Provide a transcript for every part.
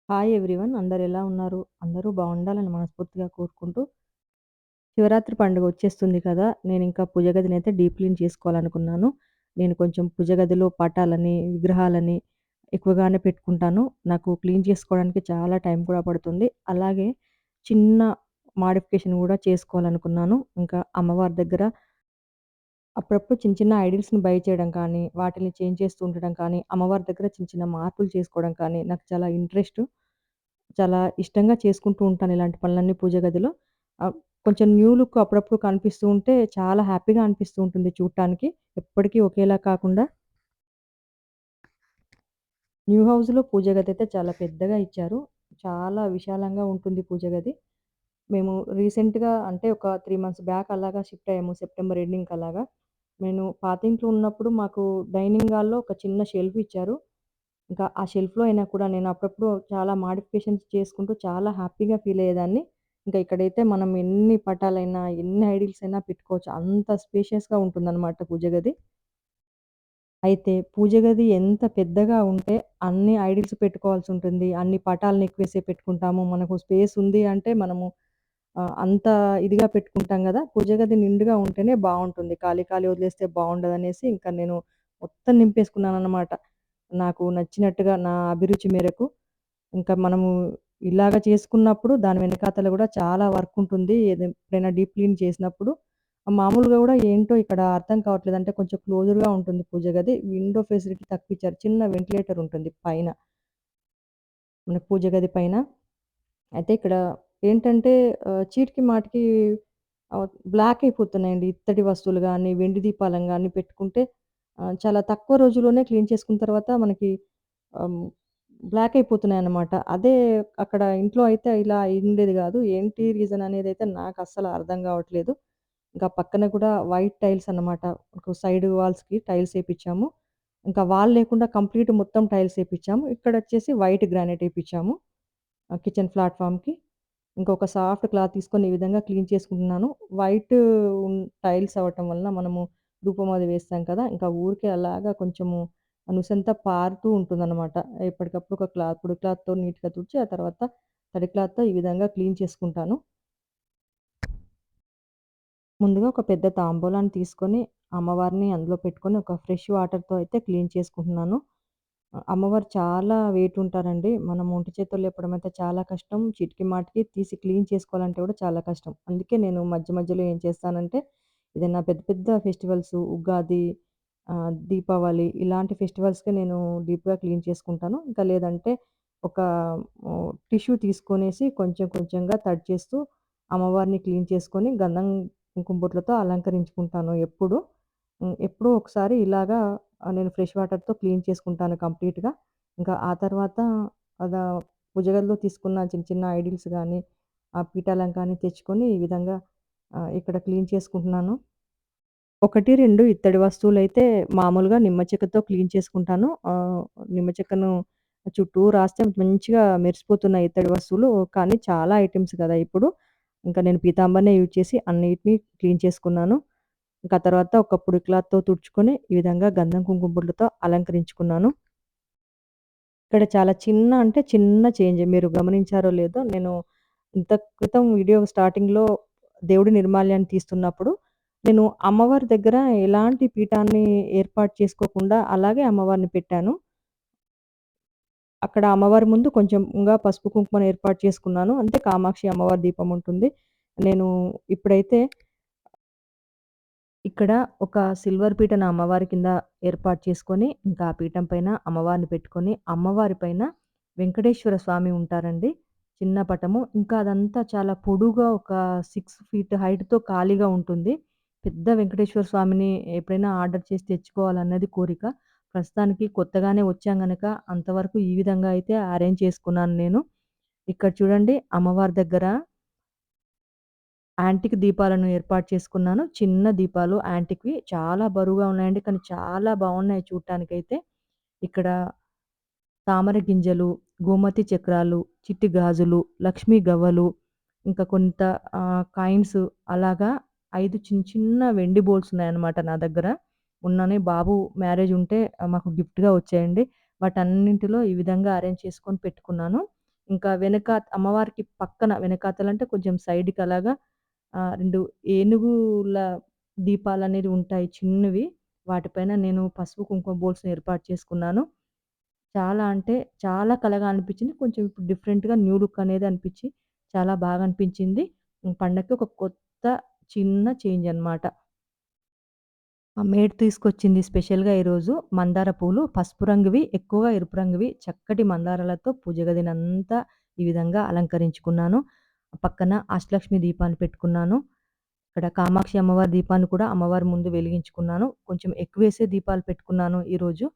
Hi everyone. అందరెలా ఉన్నారు? అందరూ బావుండాలని మనస్ఫూర్తిగా కోరుకుంటూ, శివరాత్రి పండుగ వచ్చేస్తుంది కదా! నేనింకా పూజ గదినైతే డీప్ క్లీన్ చేసుకోవాలనుకున్నాను. నేను కొంచెం పూజ గదిలో పటాలని, విగ్రహాలని ఎక్కువగానే పెట్టుకుంటాను. నాకు క్లీన్ చేసుకోవడానికి చాలా టైం కూడా పడుతుంది. అలాగే చిన్న మోడిఫికేషన్ గూడా చేసుకోవాలనుకున్నాను. ఇంకా అమ్మవారి దగ్గర అప్పుడప్పుడు చిన్న చిన్న ఐడిల్స్‌ని బై చేయడం కానీ, వాటిని చేంజ్ చేస్తూ ఉండడం కానీ, అమ్మవారి దగ్గర చిన్న చిన్న మార్పులు చేసుకోవడం కానీ నాకు చాలా ఇంట్రెస్టు. చాలా ఇష్టంగా చేసుకుంటూ ఉంటాను ఇలాంటి పనులన్నీ పూజ గదిలో. ఆహ్, కొంచెం న్యూ లుక్ అప్పుడప్పుడు కనిపిస్తూ ఉంటే చాలా హ్యాపీగా అనిపిస్తూ ఉంటుంది చూడటానికి. ఎప్పటికీ ఒకేలా కాకుండా న్యూ హౌస్‌లో పూజ గదైతే చాలా పెద్దగా ఇచ్చారు. చాలా విశాలంగా ఉంటుంది పూజ గది. మేము రీసెంట్‌గా అంటే ఒక 3 మంత్స్ బ్యాక్ అలాగా షిఫ్ట్ అయ్యాము. సెప్టెంబర్ ఎండింగ్‌కి అలాగా. నేను పాతింట్లో ఉన్నప్పుడు మాకు డైనింగ్ హాల్‌లో ఒక చిన్న షెల్ఫ్ ఇచ్చారు. ఇంకా ఆ షెల్ఫ్‌లో అయినా కూడా నేను అప్పుడప్పుడు చాలా మోడిఫికేషన్స్ చేసుకుంటూ చాలా హ్యాపీగా ఫీల్ అయ్యేదాన్ని. ఇంకా ఇక్కడైతే మనం ఎన్ని పటాలైనా, ఎన్ని ఐడిల్స్ అయినా పెట్టుకోవచ్చు. అంత స్పేషియస్‌గా ఉంటుందన్నమాట పూజ గది. అయితే పూజ గది ఎంత పెద్దగా ఉంటే అన్ని ఐడిల్స్ పెట్టుకోవాల్సుంటుంది. అన్ని పటాలను ఎక్కువేసి పెట్టుకుంటాము. మనకు స్పేస్ ఉంది అంటే మనము అంత ఇదిగా పెట్టుకుంటాం గదా! పూజ గది నిండుగా ఉంటేనే బావుంటుంది. ఖాళీ ఖాళీ వదిలేస్తే బావుండదనేసి ఇంకా నేను మొత్తం నింపేసుకున్నానన్నమాట. నాకు నచ్చినట్టుగా నా అభిరుచి మేరకు. ఇంకా మనము ఇలాగ చేసుకున్నప్పుడు దాని వెనకాతల గూడా చాలా వర్క్ ఉంటుంది. ఎప్పుడైనా డీప్ క్లీన్ చేసినప్పుడు. మామూలుగా గూడా ఏంటో ఇక్కడ అర్థం కావట్లేదు. అంటే కొంచెం క్లోజ్డ్‌గా ఉంటుంది పూజ గది. విండో ఫెసిలిటీ తక్కువిచ్చారు. చిన్న వెంటిలేటర్ ఉంటుంది పైన. మన పూజ గది పైన. అయితే ఇక్కడ ఏంటంటే చీటికి మాటికి బ్లాక్ అయిపోతున్నాయండి. ఇత్తడి వస్తువులు గానీ, వెండి దీపాలను గానీ పెట్టుకుంటే చాలా తక్కువ రోజుల్లోనే క్లీన్ చేసుకున్న తర్వాత మనకి ఆహ్, బ్లాక్ అయిపోతున్నాయన్నమాట. అదే అక్కడ ఇంట్లో అయితే ఇలా అయ్యుండేది గాదు. ఏంటి రీజన్ అనేదైతే నాకస్సలు అర్థం గావట్లేదు. ఇంకా పక్కన కూడా వైట్ టైల్స్ అన్నమాట. ఒక సైడ్ వాల్స్‌కి టైల్స్ ఏపిచ్చాము. ఇంకా వాల్ లేకుండా కంప్లీట్ మొత్తం టైల్స్ ఏపిచ్చాము. ఇక్కడొచ్చేసి వైట్ గ్రానైట్ ఏపిచ్చాము. కిచెన్ ప్లాట్‌ఫార్మ్‌కి. ఇంకొక సాఫ్ట్ క్లాత్ తీసుకొని ఈ విధంగా క్లీన్ చేసుకుంటున్నాను. వైట్ టైల్స్ అవ్వటం వలన మనము ధూపం అది వేస్తాం కదా! ఇంకా ఊరికే అలాగా కొంచెము నుసంతా పారుతూ ఉంటుందనమాట. ఎప్పటికప్పుడు ఒక పొడి క్లాత్‌తో నీట్‌గా తుడిచి, ఆ తర్వాత తడి క్లాత్‌తో ఈ విధంగా క్లీన్ చేసుకుంటాను. ముందుగా ఒక పెద్ద తాంబూలాన్ని తీసుకొని, అమ్మవారిని అందులో పెట్టుకొని, ఒక ఫ్రెష్ వాటర్‌తో అయితే క్లీన్ చేసుకుంటున్నాను. అమ్మవారు చాలా వెయిట్ ఉంటారండి. మనం ఒంటి చేత్తో లేపడం అయితే చాలా కష్టం. చిటికి మాటికి తీసి క్లీన్ చేసుకోవాలంటే కూడా చాలా కష్టం. అందుకే నేను మధ్య మధ్యలో ఏం చేస్తానంటే, ఏదైనా పెద్ద పెద్ద ఫెస్టివల్స్ ఉగాది, దీపావళి ఇలాంటి ఫెస్టివల్స్‌కి నేను డీప్‌గా క్లీన్ చేసుకుంటాను. ఇంకా లేదంటే ఒక టిష్యూ తీసుకొనేసి కొంచెం కొంచెంగా తడి చేస్తూ అమ్మవారిని క్లీన్ చేసుకొని గంధం, కుంకుమ బొట్లతో అలంకరించుకుంటాను ఎప్పుడు. ఎప్పుడో ఒకసారి ఇలాగా నేను ఫ్రెష్ వాటర్‌తో క్లీన్ చేసుకుంటాను కంప్లీట్‌గా. ఇంకా ఆ తర్వాత అదా పూజ గదిలో తీసుకున్న చిన్న చిన్న ఐడిల్స్ గానీ, ఆ పీఠాలను కానీ తెచ్చుకొని ఈ విధంగా ఇక్కడ క్లీన్ చేసుకుంటున్నాను. 1, 2 ఇత్తడి వస్తువులైతే మామూలుగా నిమ్మ చెక్కతో క్లీన్ చేసుకుంటాను. నిమ్మ చెక్కను చుట్టూ రాస్తే మంచిగా మెరిసిపోతున్నాయి ఇత్తడి వస్తువులు. కానీ చాలా ఐటెమ్స్ కదా ఇప్పుడు. ఇంకా నేను పీతాంబరినే యూజ్ చేసి అన్నిటిని క్లీన్ చేసుకున్నాను. ఇంకా తర్వాత ఒక పొడి క్లాత్‌తో తుడుచుకొని ఈ విధంగా గంధం కుంకుమ బొట్లతో అలంకరించుకున్నాను. ఇక్కడ చాలా చిన్న అంటే చిన్న చేంజ్ మీరు గమనించారో లేదో నేను ఇంత క్రితం వీడియో స్టార్టింగ్‌లో దేవుడి నిర్మాల్యాన్ని తీస్తున్నప్పుడు నేను అమ్మవారి దగ్గర ఎలాంటి పీఠాన్ని ఏర్పాటు చేసుకోకుండా అలాగే అమ్మవారిని పెట్టాను. అక్కడ అమ్మవారి ముందు కొంచెంగా పసుపు, కుంకుమను ఏర్పాటు చేసుకున్నాను. అంటే కామాక్షి అమ్మవారి దీపం ఉంటుంది. నేను ఇప్పుడైతే ఇక్కడ ఒక సిల్వర్ పీటను అమ్మవారి కింద ఏర్పాటు చేసుకొని, ఇంకా ఆ పీఠం పైన అమ్మవారిని పెట్టుకొని, అమ్మవారి పైన వెంకటేశ్వర స్వామి ఉంటారండి. చిన్న పటము. ఇంకా అదంతా చాలా పొడుగా ఒక 6 ఫీట్ హైట్‌తో ఖాళీగా ఉంటుంది. పెద్ద వెంకటేశ్వర స్వామిని ఎప్పుడైనా ఆర్డర్ చేసి తెచ్చుకోవాలన్నది కోరిక. ప్రస్తుతానికి కొత్తగానే వచ్చాం గనక అంతవరకు ఈ విధంగా అయితే అరేంజ్ చేసుకున్నాను నేను. ఇక్కడ చూడండి అమ్మవారి దగ్గర యాంటిక్ దీపాలను ఏర్పాటు చేసుకున్నాను. చిన్న దీపాలు యాంటిక్‌వి చాలా బరువుగా ఉన్నాయండి. కానీ చాలా బావున్నాయి చూడటానికైతే. ఇక్కడ తామర గింజలు, గోమతి చక్రాలు, చిట్టి గాజులు, లక్ష్మీ గవ్వలు, ఇంకా కొంత కాయిన్స్ అలాగా 5 చిన్న చిన్న వెండి బౌల్స్ ఉన్నాయన్నమాట నా దగ్గర. మొన్ననే బాబు మ్యారేజ్ ఉంటే మాకు గిఫ్ట్‌గా వచ్చాయండి. వాటన్నింటిలో ఈ విధంగా అరేంజ్ చేసుకొని పెట్టుకున్నాను. ఇంకా అమ్మవారికి పక్కన వెనకాతలంటే కొంచెం సైడ్‌కి అలాగా 2 ఏనుగుల దీపాలనేవి ఉంటాయి చిన్నవి. వాటిపైన నేను పసుపు, కుంకుమ బోర్డ్స్‌ని ఏర్పాటు చేసుకున్నాను. చాలా అంటే చాలా కళగా అనిపించింది. కొంచెం ఇప్పుడు డిఫరెంట్‌గా న్యూ లుక్ అనేది అనిపించి చాలా బాగా అనిపించింది. పండగకి ఒక కొత్త చిన్న చేంజ్ అన్నమాట. మా మేడ్ తీసుకొచ్చింది స్పెషల్‌గా ఈరోజు మందార పూలు. పసుపు రంగువి, ఎక్కువగా ఎరుపు రంగువి చక్కటి మందారాలతో పూజ గదినంతా ఈ విధంగా అలంకరించుకున్నాను. పక్కన అష్టలక్ష్మి దీపాన్ని పెట్టుకున్నాను. ఇక్కడ కామాక్షి అమ్మవారి దీపాన్ని కూడా అమ్మవారి ముందు వెలిగించుకున్నాను. కొంచెం ఎక్కువేసే దీపాలు పెట్టుకున్నాను ఈరోజు.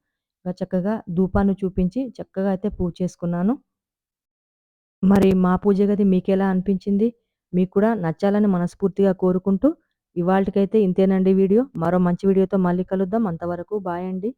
చక్కగా ధూపాన్ని చూపించి చక్కగా అయితే పూజ చేసుకున్నాను. మరి మా పూజ గది మీకెలా అనిపించింది? మీకు కూడా నచ్చాలని మనస్ఫూర్తిగా కోరుకుంటూ, ఇవాల్టికైతే ఇంతేనండి వీడియో. మరో మంచి వీడియోతో మళ్ళీ కలుద్దాం. అంతవరకు బాయ్ అండి.